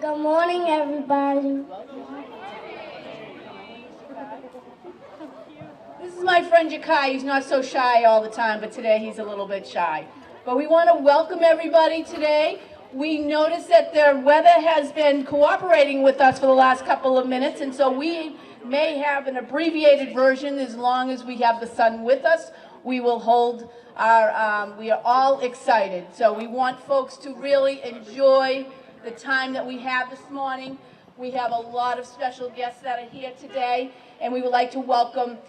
Good morning, everybody. This is my friend Jakai. He's not so shy all the time, but today he's a little bit shy. But we want to welcome everybody today. We noticed that the weather has been cooperating with us for the last couple of minutes, and so we may have an abbreviated version as long as we have the sun with us. We will hold our, we are all excited. So we want folks to really enjoy the time that we have this morning. We have a lot of special guests that are here today, and we would like to welcome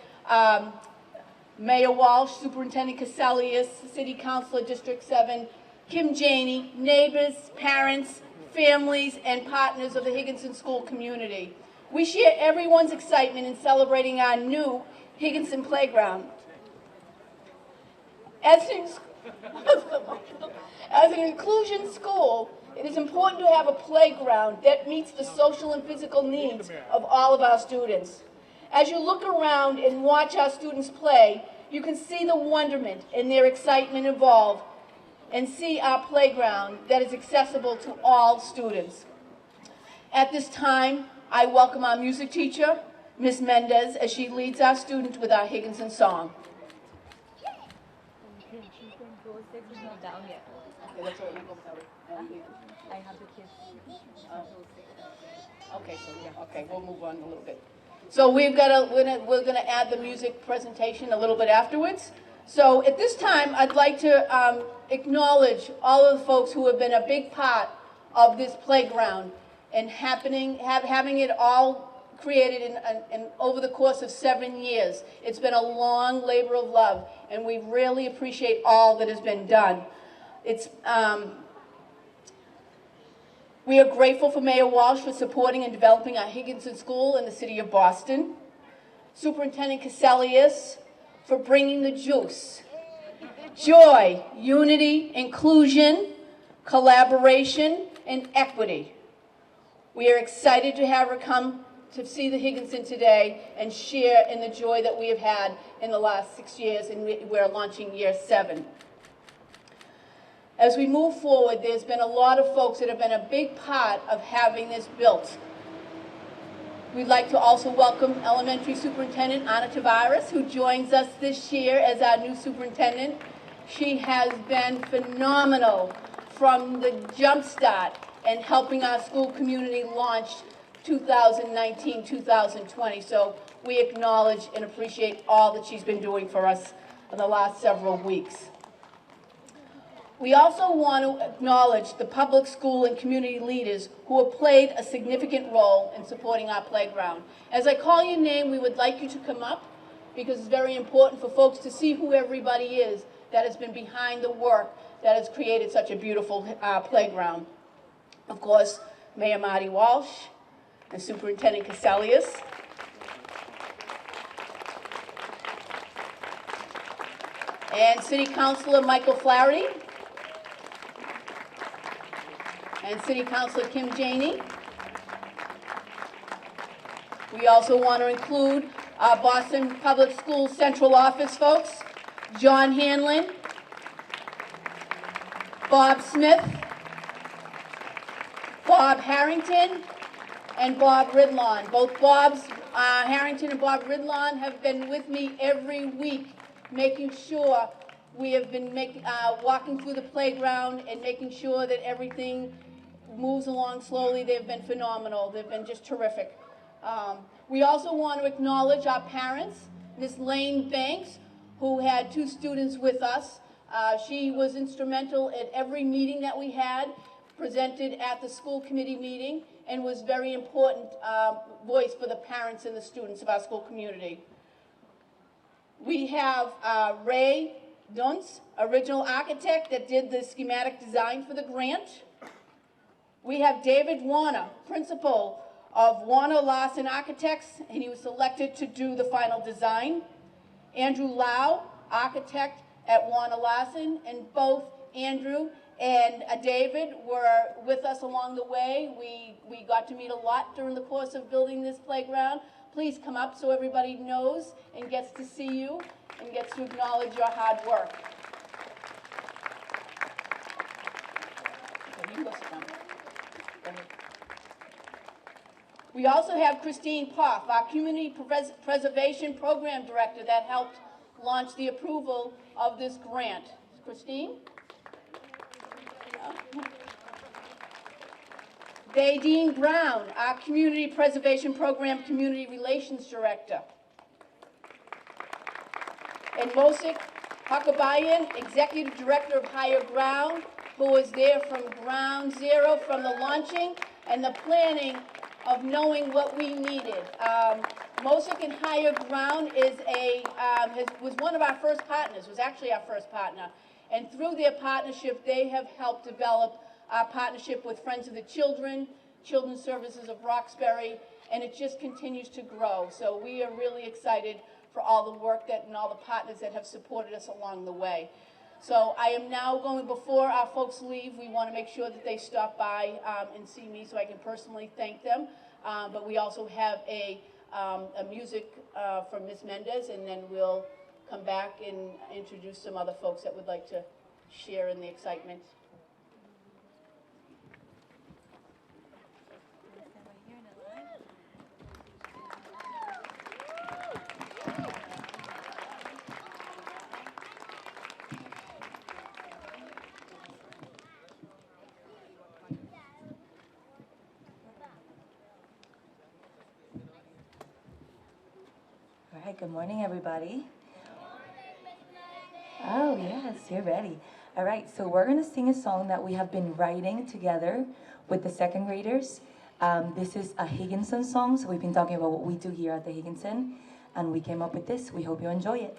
Mayor Walsh, Superintendent Cassellius, City Councilor District 7, Kim Janey, neighbors, parents, families, and partners of the Higginson School community. We share everyone's excitement in celebrating our new Higginson playground. As an inclusion school, it is important to have a playground that meets the social and physical needs of all of our students. As you look around and watch our students play, you can see the wonderment and their excitement involved and see our playground that is accessible to all students. At this time, I welcome our music teacher, Ms. Mendez, as she leads our students with our Higginson song. It's not down yet. Okay, that's all right. I have the kids. Okay, so yeah, okay, we'll move on a little bit. So we're gonna add the music presentation a little bit afterwards. So at this time, I'd like to acknowledge all of the folks who have been a big part of this playground and having it all created in over the course of 7 years. It's been a long labor of love, and we really appreciate all that has been done. We are grateful for Mayor Walsh for supporting and developing our Higginson School in the city of Boston. Superintendent Cassellius for bringing the juice. Joy, unity, inclusion, collaboration, and equity. We are excited to have her come to see the Higginson today and share in the joy that we have had in the last 6 years, and we're launching year 7. As we move forward, there's been a lot of folks that have been a big part of having this built. We'd like to also welcome Elementary Superintendent Anna Tavares, who joins us this year as our new superintendent. She has been phenomenal from the jump start and helping our school community launch 2019-2020. So we acknowledge and appreciate all that she's been doing for us in the last several weeks. We also want to acknowledge the public school and community leaders who have played a significant role in supporting our playground. As I call your name, we would like you to come up because it's very important for folks to see who everybody is that has been behind the work that has created such a beautiful playground. Of course, Mayor Marie Walsh and Superintendent Cassellius. And City Councilor Michael Flaherty. And City Councilor Kim Janey. We also want to include our Boston Public Schools Central Office folks, John Hanlon, Bob Smith, Bob Harrington, and Bob Ridlon. Both Harrington and Bob Ridlon have been with me every week, making sure we have been walking through the playground and making sure that everything moves along slowly. They've been phenomenal. They've been just terrific. We also want to acknowledge our parents, Ms. Lane Banks, who had 2 students with us. She was instrumental at every meeting that we had, presented at the school committee meeting, and was very important voice for the parents and the students of our school community. We have Ray Duntz, original architect that did the schematic design for the grant. We have David Warner, principal of Warner Larson Architects, and he was selected to do the final design. Andrew Lau, architect at Warner Larson, and both Andrew and David were with us along the way. We got to meet a lot during the course of building this playground. Please come up so everybody knows and gets to see you and gets to acknowledge your hard work. Okay, you go sit down. Go ahead. We also have Christine Poff, our Community Preservation Program Director, that helped launch the approval of this grant. Christine? Dean Brown, our Community Preservation Program Community Relations Director. And Mosik Hakabayan, Executive Director of Higher Ground, who was there from ground zero, from the launching and the planning of knowing what we needed. Mosik and Higher Ground was one of our first partners, was actually our first partner. And through their partnership, they have helped develop our partnership with Friends of the Children, Children's Services of Roxbury, and it just continues to grow. So we are really excited for all the work and all the partners that have supported us along the way. So I am now going, before our folks leave, we want to make sure that they stop by and see me so I can personally thank them. But we also have a music from Ms. Mendez, and then we'll come back and introduce some other folks that would like to share in the excitement. All right, good morning, everybody. Oh, yes, you're ready. All right, so we're going to sing a song that we have been writing together with the second graders. This is a Higginson song, so we've been talking about what we do here at the Higginson, and we came up with this. We hope you enjoy it.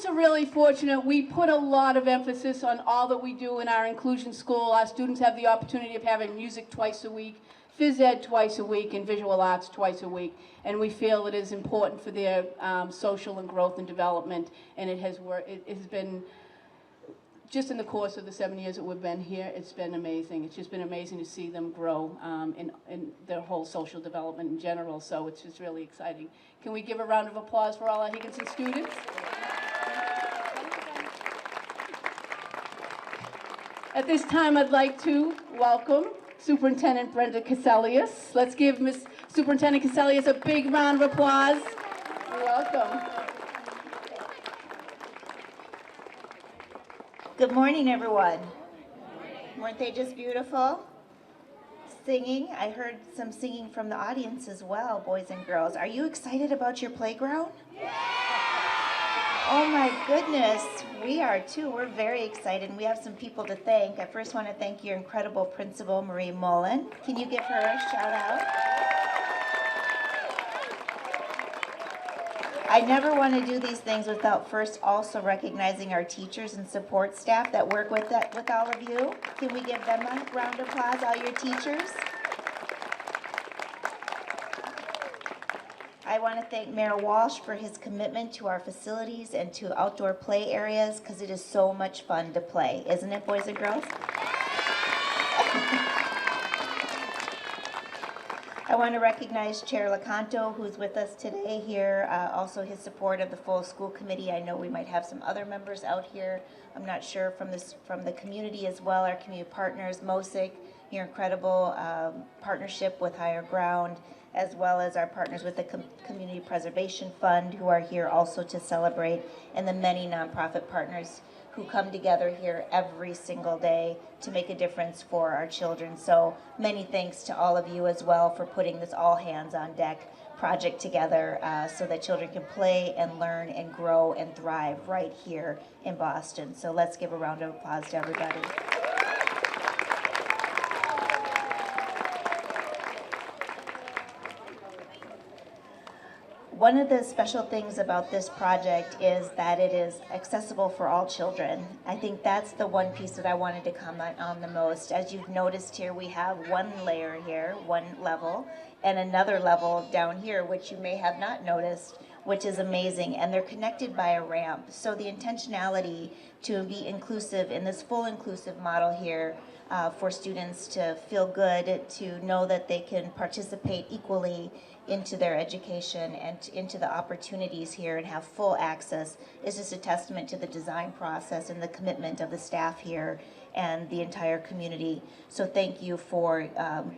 Are really fortunate. We put a lot of emphasis on all that we do in our inclusion school. Our students have the opportunity of having music twice a week, phys ed twice a week, and visual arts twice a week. And we feel it is important for their social and growth and development. And it has been, just in the course of the 7 years that we've been here, it's been amazing. It's just been amazing to see them grow in their whole social development in general. So it's just really exciting. Can we give a round of applause for all our Higginson students? At this time, I'd like to welcome Superintendent Brenda Cassellius. Let's give Ms. Superintendent Cassellius a big round of applause. You're welcome. Good morning, everyone. Weren't they just beautiful? Singing. I heard some singing from the audience as well, boys and girls. Are you excited about your playground? Yeah! Oh my goodness, we are too. We're very excited, and we have some people to thank. I first want to thank your incredible Principal Marie Mullen. Can you give her a shout out? I never want to do these things without first also recognizing our teachers and support staff that work with all of you. Can we give them a round of applause, all your teachers? I want to thank Mayor Walsh for his commitment to our facilities and to outdoor play areas, because it is so much fun to play, isn't it, boys and girls? I want to recognize Chair Lecanto, who's with us today here, also his support of the full school committee. I know we might have some other members out here. I'm not sure from the community as well, our community partners, MOSIC, your incredible partnership with Higher Ground, as well as our partners with the Community Preservation Fund, who are here also to celebrate, and the many nonprofit partners who come together here every single day to make a difference for our children. So many thanks to all of you as well for putting this all hands on deck. project together so that children can play and learn and grow and thrive right here in Boston. So let's give a round of applause to everybody. One of the special things about this project is that it is accessible for all children. I think that's the one piece that I wanted to comment on the most. As you've noticed here, we have one layer here, one level, and another level down here, which you may have not noticed, which is amazing, and they're connected by a ramp. So the intentionality to be inclusive in this full inclusive model here for students to feel good, to know that they can participate equally into their education and into the opportunities here and have full access is just a testament to the design process and the commitment of the staff here and the entire community. So thank you for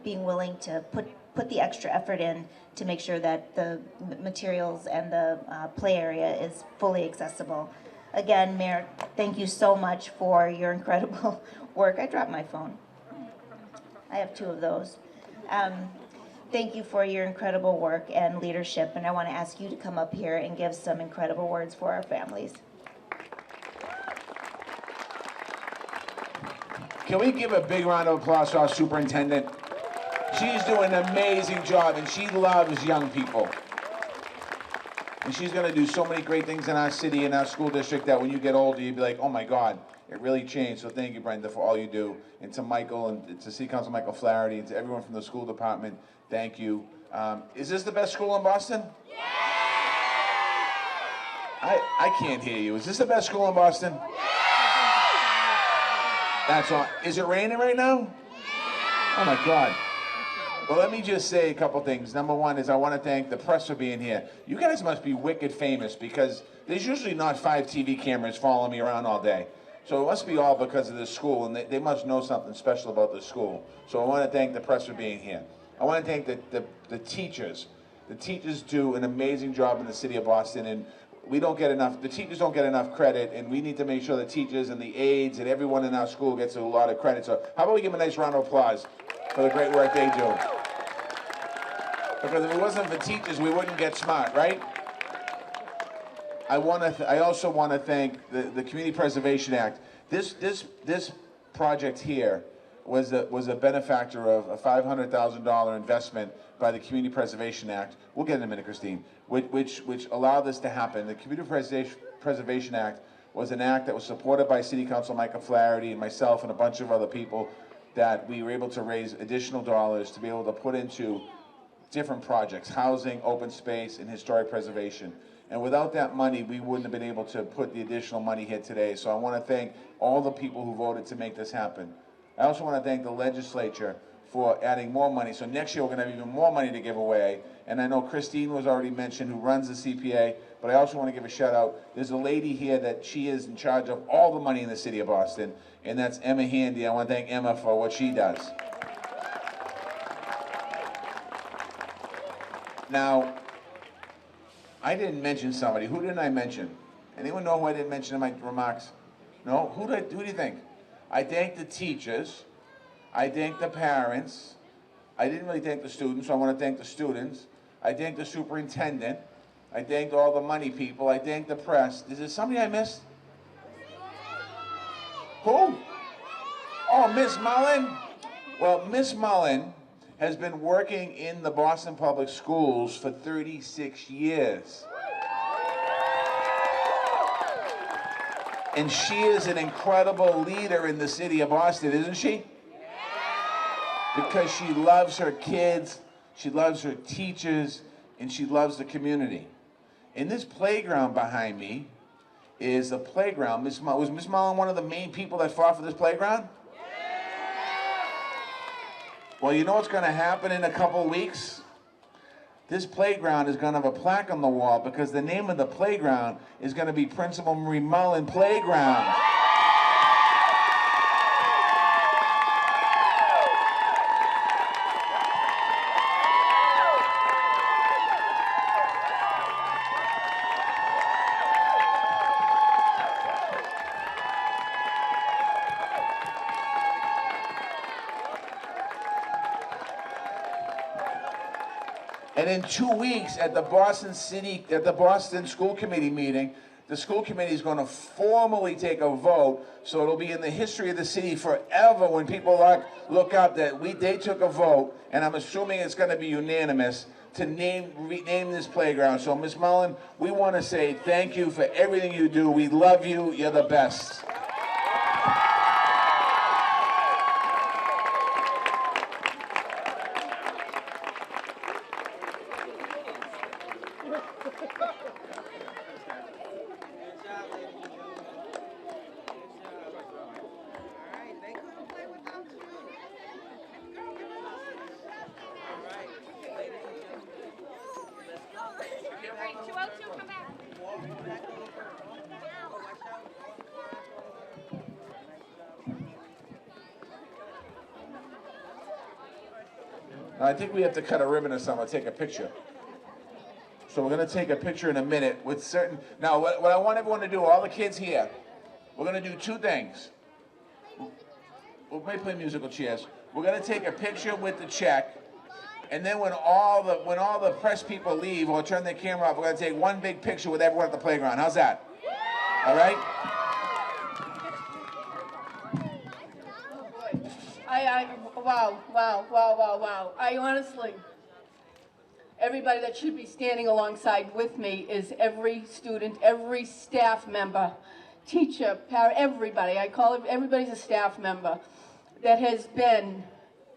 being willing to put the extra effort in to make sure that the materials and the play area is fully accessible. Again, Mayor, thank you so much for your incredible work. I dropped my phone. I have two of those. Thank you for your incredible work and leadership, and I want to ask you to come up here and give some incredible words for our families. Can we give a big round of applause to our superintendent? She's doing an amazing job, and she loves young people. And she's going to do so many great things in our city and our school district that when you get older, you'll be like, oh my God, it really changed. So thank you, Brenda, for all you do. And to Michael and to City Council Michael Flaherty and to everyone from the school department, thank you. Is this the best school in Boston? Yeah! I can't hear you. Is this the best school in Boston? Yeah! That's all. Is it raining right now? Oh my God. Well, let me just say a couple things. Number one is I want to thank the press for being here. You guys must be wicked famous because there's usually not 5 TV cameras following me around all day. So it must be all because of this school, and they must know something special about this school. So I want to thank the press for being here. I want to thank the teachers. The teachers do an amazing job in the city of Boston, and we don't get enough, the teachers don't get enough credit, and we need to make sure the teachers and the aides and everyone in our school gets a lot of credit. So how about we give them a nice round of applause for the great work they do? Because if it wasn't for teachers, we wouldn't get smart, right? I also want to thank the Community Preservation Act. This project here was a benefactor of a $500,000 investment by the Community Preservation Act. We'll get in a minute, Christine. Which allowed this to happen. The Community Preservation Act was an act that was supported by City Council Michael Flaherty and myself and a bunch of other people that we were able to raise additional dollars to be able to put into different projects, housing, open space, and historic preservation. And without that money, we wouldn't have been able to put the additional money here today. So I want to thank all the people who voted to make this happen. I also want to thank the legislature for adding more money. So next year, we're going to have even more money to give away. And I know Christine was already mentioned, who runs the CPA, but I also want to give a shout out. There's a lady here that she is in charge of all the money in the city of Boston, and that's Emma Handy. I want to thank Emma for what she does. Now, I didn't mention somebody. Who didn't I mention? Anyone know who I didn't mention in my remarks? No? Who do you think? I thank the teachers. I thank the parents. I didn't really thank the students, so I want to thank the students. I thank the superintendent. I thanked all the money people. I thank the press. Is there somebody I missed? Who? Oh, Miss Mullen? Well, Miss Mullen has been working in the Boston Public Schools for 36 years. And she is an incredible leader in the city of Boston, isn't she? Because she loves her kids, she loves her teachers, and she loves the community. And this playground behind me is a playground. Was Miss Mullen one of the main people that fought for this playground? Well, you know what's going to happen in a couple weeks? This playground is going to have a plaque on the wall because the name of the playground is going to be Principal Marie Mullen Playground. And in 2 weeks at the Boston School Committee meeting, the school committee is going to formally take a vote, so it'll be in the history of the city forever when people look up that they took a vote, and I'm assuming it's going to be unanimous, to rename this playground. So Ms. Mullen, we want to say thank you for everything you do. We love you. You're the best. I think we have to cut a ribbon or something, take a picture. So we're going to take a picture in a minute with certain... Now, what I want everyone to do, all the kids here, we're going to do two things. We may play musical chairs. We're going to take a picture with the check, and then when all the press people leave or turn their camera off, we're going to take one big picture with everyone at the playground. How's that? All right? Wow. I honestly, everybody that should be standing alongside with me is every student, every staff member, teacher, parent, everybody. I call it, everybody's a staff member that has been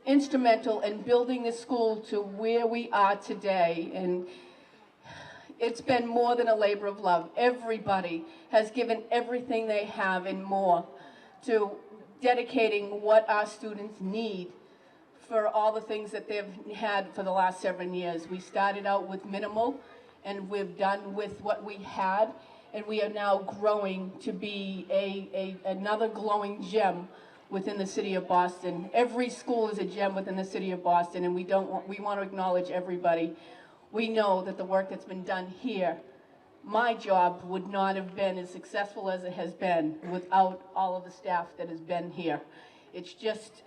instrumental in building this school to where we are today. And it's been more than a labor of love. Everybody has given everything they have and more to dedicating what our students need for all the things that they've had for the last 7 years. We started out with minimal, and we've done with what we had, and we are now growing to be another glowing gem within the city of Boston. Every school is a gem within the city of Boston, and we want to acknowledge everybody. We know that the work that's been done here, my job would not have been as successful as it has been without all of the staff that has been here. It's just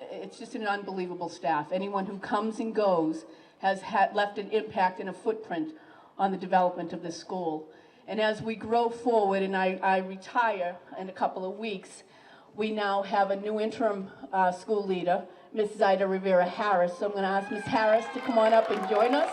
an unbelievable staff. Anyone who comes and goes has left an impact and a footprint on the development of this school. And as we grow forward, and I retire in a couple of weeks, we now have a new interim school leader, Ms. Zaida Rivera Harris. So I'm going to ask Ms. Harris to come on up and join us.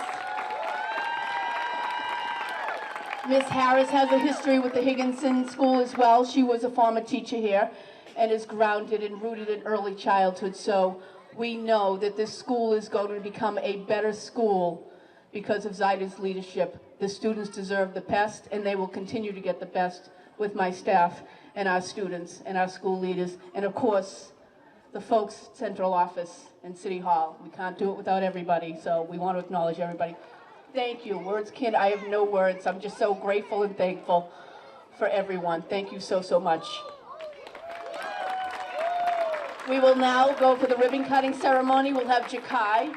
Ms. Harris has a history with the Higginson School as well. She was a former teacher here and is grounded and rooted in early childhood. So we know that this school is going to become a better school because of Zaida's leadership. The students deserve the best, and they will continue to get the best with my staff and our students and our school leaders, and of course, the folks at Central Office and City Hall. We can't do it without everybody, so we want to acknowledge everybody. Thank you. Words can't, I have no words. I'm just so grateful and thankful for everyone. Thank you so, so much. We will now go for the ribbon cutting ceremony. We'll have Jakai